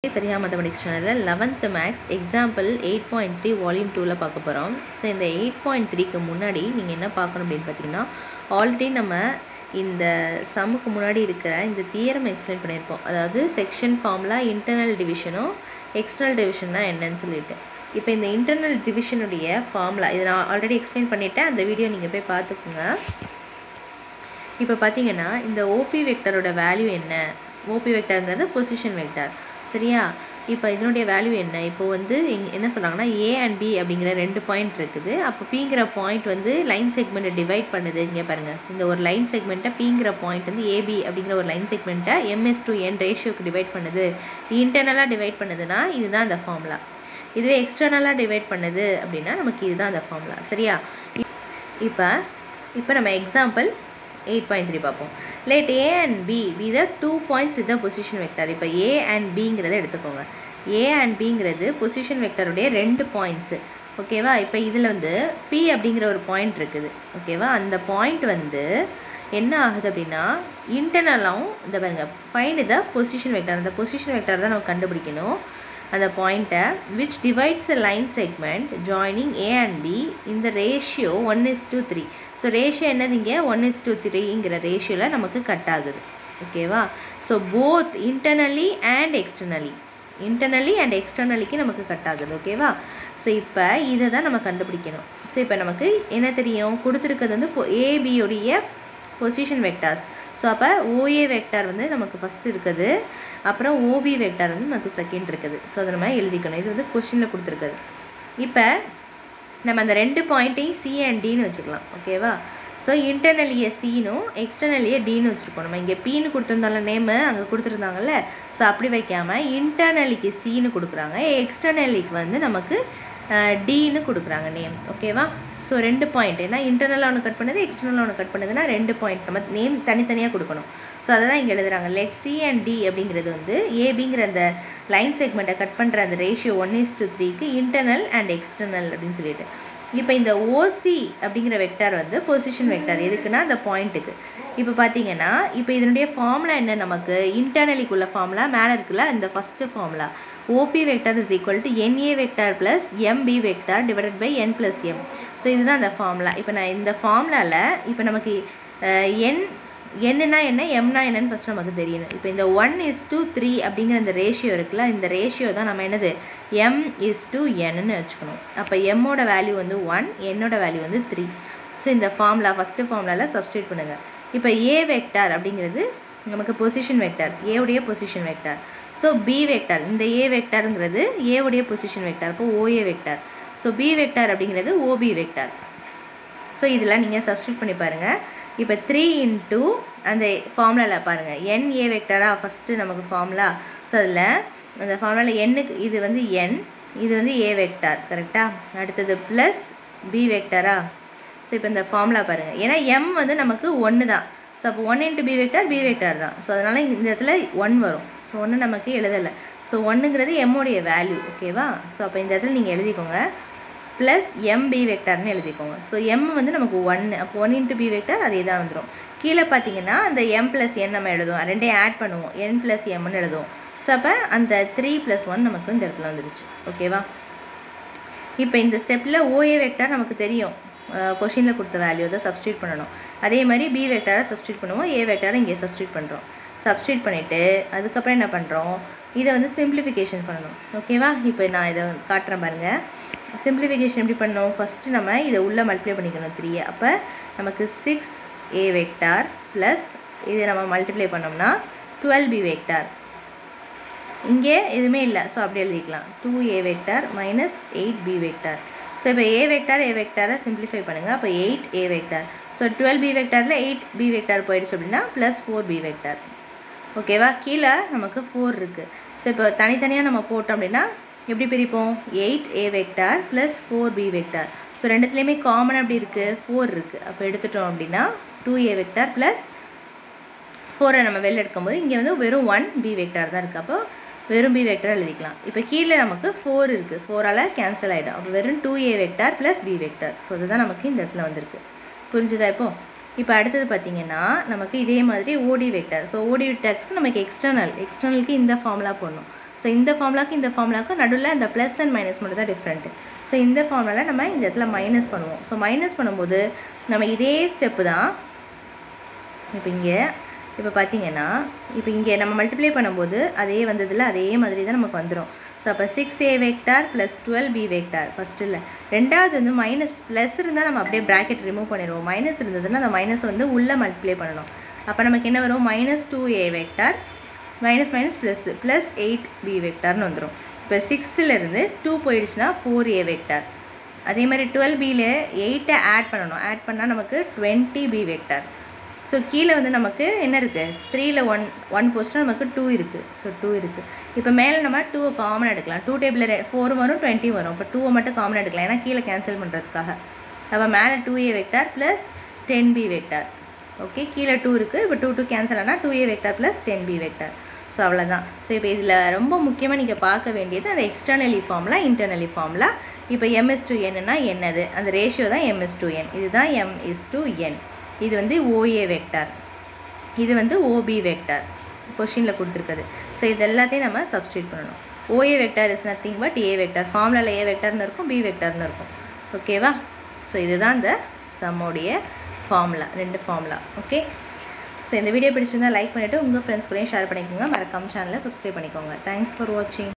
Periha Mathematics channel 11th Max example 8.3 volume 2ல பார்க்க போறோம். So இந்த 8.3க்கு முன்னாடி நீங்கள் என்ன பார்க்கணும் அப்படின்னு பார்த்தீங்கன்னா ஆல்ரெடி நம்ம இந்த சம்முக்கு முன்னாடி இருக்கிற இந்த தியரம் எக்ஸ்பிளைன் பண்ணியிருப்போம். அதாவது செக்ஷன் ஃபார்முலா இன்டர்னல் டிவிஷனும் எக்ஸ்டர்னல் டிவிஷன்னா என்னன்னு சொல்லிட்டு. இப்போ இந்த இன்டர்னல் டிவிஷனுடைய ஃபார்முலா இதை நான் ஆல்ரெடி எக்ஸ்பிளைன் பண்ணிவிட்டேன். அந்த வீடியோ நீங்கள் போய் பார்த்துக்குங்க. இப்போ பார்த்தீங்கன்னா இந்த ஓபி வெக்டரோட வேல்யூ என்ன? ஓபி வெக்டருங்கிறது பொசிஷன் வெக்டர், சரியா? இப்போ இதனுடைய வேல்யூ என்ன? இப்போ வந்து என்ன சொல்கிறாங்கன்னா ஏ அண்ட் பி அப்படிங்கிற ரெண்டு பாயிண்ட் இருக்குது. அப்போ பிங்கிற பாயிண்ட் வந்து லைன் செக்மெண்ட்டை டிவைட் பண்ணுது. இங்கே பாருங்கள், இந்த ஒரு லைன் செக்மெண்ட்டை பிங்கிற பாயிண்ட் வந்து ஏபி அப்படிங்கிற ஒரு லைன் செக்மெண்ட்டை MS/N ரேஷியோக்கு டிவைட் பண்ணுது. இன்டர்னலாக டிவைட் பண்ணுதுன்னா இதுதான் அந்த ஃபார்முலா. இதுவே எக்ஸ்டர்னலாக டிவைட் பண்ணுது அப்படின்னா நமக்கு இதுதான் அந்த ஃபார்முலா, சரியா? இப்போ நம்ம எக்ஸாம்பிள் 8.3 பார்ப்போம். Let A and B be the 2 points with the position vector. இப்போ A and Bங்கிறத எடுத்துக்கோங்க. A and Bங்கிறது பொசிஷன் வெக்டருடைய ரெண்டு பாயிண்ட்ஸு, ஓகேவா? இப்போ இதில் வந்து P அப்படிங்கிற ஒரு பாயிண்ட் இருக்குது, ஓகேவா? அந்த பாயிண்ட் வந்து என்ன ஆகுது அப்படின்னா இன்டர்னலாகவும் இந்த பாருங்க ஃபைண்ட் த பொசிஷன் வெக்டர். அந்த பொசிஷன் வெக்டர் தான் நம்ம கண்டுபிடிக்கணும். அந்த பாயிண்ட்டை which divides a line segment joining A and B in the ratio 1:3. So ratio என்னது? இங்கே 1:3ங்கிற ரேஷியோவில் நமக்கு கட் ஆகுது, ஓகேவா? ஸோ போத் இன்டர்னலி அண்ட் எக்ஸ்டர்னலிக்கு நமக்கு கட் ஆகுது, ஓகேவா? ஸோ இப்போ இதை தான் நம்ம கண்டுபிடிக்கணும். ஸோ இப்போ நமக்கு என்ன தெரியும்? கொடுத்துருக்கிறது வந்து ஏபியோடைய பொசிஷன் வெக்டார்ஸ். ஸோ அப்போ ஓஏ வெக்டார் வந்து நமக்கு ஃபஸ்ட்டு இருக்குது, அப்புறம் ஓபி வெக்டார் வந்து நமக்கு செகண்ட் இருக்குது. ஸோ அதை நம்ம எழுதிக்கணும். இது வந்து கொஷினில் கொடுத்துருக்குது. இப்போ நம்ம அந்த ரெண்டு பாயிண்ட்டையும் சி அண்ட் டின்னு வச்சுக்கலாம், ஓகேவா? ஸோ இன்டர்னலியை சீனும் எக்ஸ்டர்னலியை டின்னு வச்சுருக்கோம். நம்ம இங்கே பீன்னு கொடுத்துருந்தாலும் நேமு அங்கே கொடுத்துருந்தாங்கல்ல, ஸோ அப்படி வைக்காமல் இன்டர்னலிக்கு சீன்னு கொடுக்குறாங்க, எக்ஸ்டர்னலிக்கு வந்து நமக்கு டின்னு கொடுக்குறாங்க நேம், ஓகேவா? ஸோ ரெண்டு பாயிண்ட், ஏன்னா இன்டர்னலாக ஒன்று கட் பண்ணுது, எக்ஸ்டர்னலாக ஒன்று கட் பண்ணுதுன்னா ரெண்டு பாயிண்ட் நம்ம நேம் தனித்தனியாக கொடுக்கணும். ஸோ அதை தான் இங்கே எழுதுகிறாங்க. லெட் சி அண்ட் டி அப்படிங்கிறது வந்து ஏபிங்கிற அந்த லைன் செக்மெண்ட்டை கட் பண்ணுற அந்த ரேஷியோ 1:3க்கு இன்டர்னல் அண்ட் எக்ஸ்டர்னல் அப்படின்னு சொல்லிட்டு. இப்போ இந்த ஓசி அப்படிங்கிற வெக்டார் வந்து பொசிஷன் வெக்டார். எதுக்குன்னா அந்த பாயிண்ட்டுக்கு. இப்போ பார்த்தீங்கன்னா இப்போ இதனுடைய ஃபார்முலா என்ன? நமக்கு இன்டர்னலிக்குள்ள ஃபார்முலா மேலே இருக்குல்ல, இந்த first formula OP vector is equal to NA vector plus MB vector divided by N + M. So இதுதான் அந்த ஃபார்முலா. இப்போ நான் இந்த ஃபார்முலாவில் இப்போ நமக்கு என்னன்னா என்ன, எம்னா என்னன்னு ஃபஸ்ட்டு நமக்கு தெரியணும். இப்போ இந்த 1:3 அப்படிங்கிற இந்த ரேஷியோ இருக்குல்ல, இந்த ரேஷியோ தான் நம்ம என்னது M:Nன்னு வச்சுக்கணும். அப்போ எம்மோட வேல்யூ வந்து 1, என்னோட வேல்யூ வந்து 3. ஸோ இந்த ஃபார்முலா ஃபஸ்ட்டு ஃபார்முலாவில் சப்ஸ்டியூட் பண்ணுங்கள். இப்போ ஏ வெக்டார் அப்படிங்கிறது நமக்கு பொசிஷன் வெக்டார், ஏவுடைய position vector. So B vector, இந்த ஏ வெக்டாருங்கிறது ஏவுடைய பொசிஷன் வெக்டார், இப்போ OA vector. So B vector அப்படிங்கிறது ஓபி வெக்டார். ஸோ இதெல்லாம் நீங்கள் சப்ஸ்டியூட் பண்ணி பாருங்கள். இப்போ 3 இன்ட்டு அந்த ஃபார்முலாவில் பாருங்கள், NA வெக்டாராக ஃபஸ்ட்டு நமக்கு ஃபார்முலா. ஸோ அதில் அந்த ஃபார்முலாவில் எண்ணுக்கு இது வந்து என், இது வந்து ஏ வெக்டார், கரெக்டாக? அடுத்தது ப்ளஸ் பி வெக்டாரா? ஸோ இப்போ இந்த ஃபார்முலா பாருங்கள், ஏன்னா எம் வந்து நமக்கு 1 தான். ஸோ அப்போ 1 இன்ட்டு பி வெக்டார் தான். ஸோ அதனால் இந்த இடத்துல 1 வரும். ஸோ 1 நமக்கு எழுதலை. ஸோ 1ங்கிறது எம்முடைய வேல்யூ, ஓகேவா? ஸோ அப்போ இந்த இடத்துல நீங்கள் எழுதிக்கோங்க ப்ளஸ் MB வெக்டார்னு எழுதிக்கோங்க. ஸோ எம் வந்து நமக்கு 1, அப்போ 1 இன்ட்டு பி வெக்டார் அதே தான் வந்துடும். கீழே பார்த்தீங்கன்னா அந்த M+N நம்ம எழுதுவோம், ரெண்டையும் ஆட் பண்ணுவோம், N+Mன்னு எழுதுவோம். ஸோ அப்போ அந்த 3 + 1 நமக்கு இந்த இடத்துல வந்துடுச்சு, ஓகேவா? இப்போ இந்த ஸ்டெப்பில் OA வெக்டார் நமக்கு தெரியும், கொஷினில் கொடுத்த வேல்யூ தான் சப்ஸ்டியூட் பண்ணணும். அதே மாதிரி பி வெக்டாரை சப்ஸ்டியூட் பண்ணுவோம், ஏ வெக்டாரை இங்கே சப்ஸ்டியூட் பண்ணுறோம். சப்ஸ்டியூட் பண்ணிவிட்டு அதுக்கப்புறம் என்ன பண்ணுறோம், இதை வந்து சிம்பிளிஃபிகேஷன் பண்ணணும், ஓகேவா? இப்போ நான் இதை காட்டுறேன் பாருங்கள். சிம்பிளிஃபிகேஷன் எப்படி பண்ணணும்? ஃபஸ்ட்டு நம்ம இதை உள்ளே மல்டிப்ளை பண்ணிக்கணும் 3. அப்போ நமக்கு 6A வெக்டார் ப்ளஸ் இதை நம்ம மல்டிப்ளை பண்ணோம்னா 12B வெக்டார். இங்கே எதுவுமே இல்லை, ஸோ அப்படி எழுதிக்கலாம். 2A vector minus 8B vector. So இப்போ ஏ வெக்டாரை சிம்பிளிஃபை பண்ணுங்கள். அப்போ 8A vector. So 12B வெக்டாரில் 8B vector போயிடுச்சு அப்படின்னா ப்ளஸ் 4B வெக்டார், ஓகேவா? கீழே நமக்கு 4 இருக்குது. ஸோ இப்போ தனித்தனியாக நம்ம போட்டோம் அப்படின்னா எப்படி பிரிப்போம்? 8A vector plus 4B vector. So ரெண்டுத்துலேயுமே காமன் அப்படி இருக்குது, 4 இருக்குது. அப்போ எடுத்துட்டோம் அப்படின்னா 2A வெக்டார் ப்ளஸ் 4 நம்ம வெளில எடுக்கும்போது இங்கே வந்து வெறும் 1B வெக்டார் தான் இருக்குது. அப்போ வெறும் B வெக்டார் எழுதிக்கலாம். இப்போ கீழே நமக்கு 4 இருக்குது, 4ஆல் கேன்சல் ஆகிடும். அப்போ வெறும் 2A vector plus B vector. So அதுதான் நமக்கு இந்த இடத்துல வந்திருக்கு. புரிஞ்சுதா? இப்போ அடுத்தது பார்த்திங்கன்னா நமக்கு இதே மாதிரி OD வெக்டார். ஸோ OD வெக்டாருக்கு நமக்கு எக்ஸ்டர்னலுக்கு இந்த ஃபார்முலா போடணும். ஸோ இந்த ஃபார்முலாக்கு இந்த ஃபார்முலாக்கு நடுவில் அந்த ப்ளஸ் அண்ட் மைனஸ் மட்டும் தான் டிஃப்ரெண்ட்டு. ஸோ இந்த ஃபார்முலாவில் நம்ம இந்த இடத்துல மைனஸ் பண்ணுவோம். ஸோ மைனஸ் பண்ணும்போது நம்ம இதே ஸ்டெப்பு தான் இப்போ பார்த்தீங்கன்னா இப்போ இங்கே நம்ம மல்டிப்ளை பண்ணும்போது அதே வந்ததில்ல, அதே மாதிரி தான் நமக்கு வந்துடும். ஸோ அப்போ 6a vector plus 12b vector first இல்லை. ரெண்டாவது வந்து மைனஸ் ப்ளஸ் இருந்தால் நம்ம அப்படியே ப்ராக்கெட் ரிமூவ் பண்ணிடுவோம். மைனஸ் இருந்ததுன்னா அந்த மைனஸ் வந்து உள்ளே மல்டிப்ளை பண்ணணும். அப்போ நமக்கு என்ன வரும், -2a vector minus minus plus 8b வெக்டார்னு வந்துடும். இப்போ 6லேருந்து 2 போயிடுச்சுன்னா 4a வெக்டார். அதே மாதிரி 12bயில் 8 ஆட் பண்ணணும். ஆட் பண்ணால் நமக்கு 20b வெக்டார். ஸோ கீழே வந்து நமக்கு என்ன இருக்குது, 3ல் 1 போச்சுன்னா நமக்கு 2 இருக்குது. ஸோ 2 இருக்குது. இப்போ மேலே நம்ம 2 காமன் எடுக்கலாம். 2 டேபிளில் 4 வரும் 20 வரும். இப்போ 2 மட்டும் காமன் எடுக்கலாம், ஏன்னா கீழே கேன்சல் பண்ணுறதுக்காக. அப்போ மேலே 2a vector plus 10b vector. Okay, கீழே 2 இருக்குது. இப்போ 2 கேன்சல் ஆனால் 2a vector plus 10b vector. So அவ்வளோதான். ஸோ இப்போ இதில் ரொம்ப முக்கியமாக நீங்கள் பார்க்க வேண்டியது அந்த எக்ஸ்டர்னலி ஃபார்முலா, இன்டர்னலி ஃபார்முலா. இப்போ m/n என்னது, அந்த ரேஷியோ தான் m/n. இதுதான் m/n. இது வந்து OA வெக்டார், இது வந்து OB வெக்டார் கொஷினில் கொடுத்துருக்குது. ஸோ இது எல்லாத்தையும் நம்ம சப்ஸ்டியூட் பண்ணணும். OA vector is nothing but A vector. ஃபார்முலாவில் A வெக்டார்னு இருக்கும், B வெக்டார்னு இருக்கும். ஓகேவா? ஸோ இதுதான் இந்த சம்மோடைய ஃபார்முலா, 2 ஃபார்முலா. ஓகே, ஸோ இந்த வீடியோ பிடிச்சிருந்தால் லைக் பண்ணிவிட்டு உங்கள் ஃப்ரெண்ட்ஸ் கூடயும் ஷேர் பண்ணிக்கோங்க. மறக்காம சேனலை சப்ஸ்கிரைப் பண்ணிக்கோங்க. தேங்க்ஸ் ஃபார் வாட்சிங்.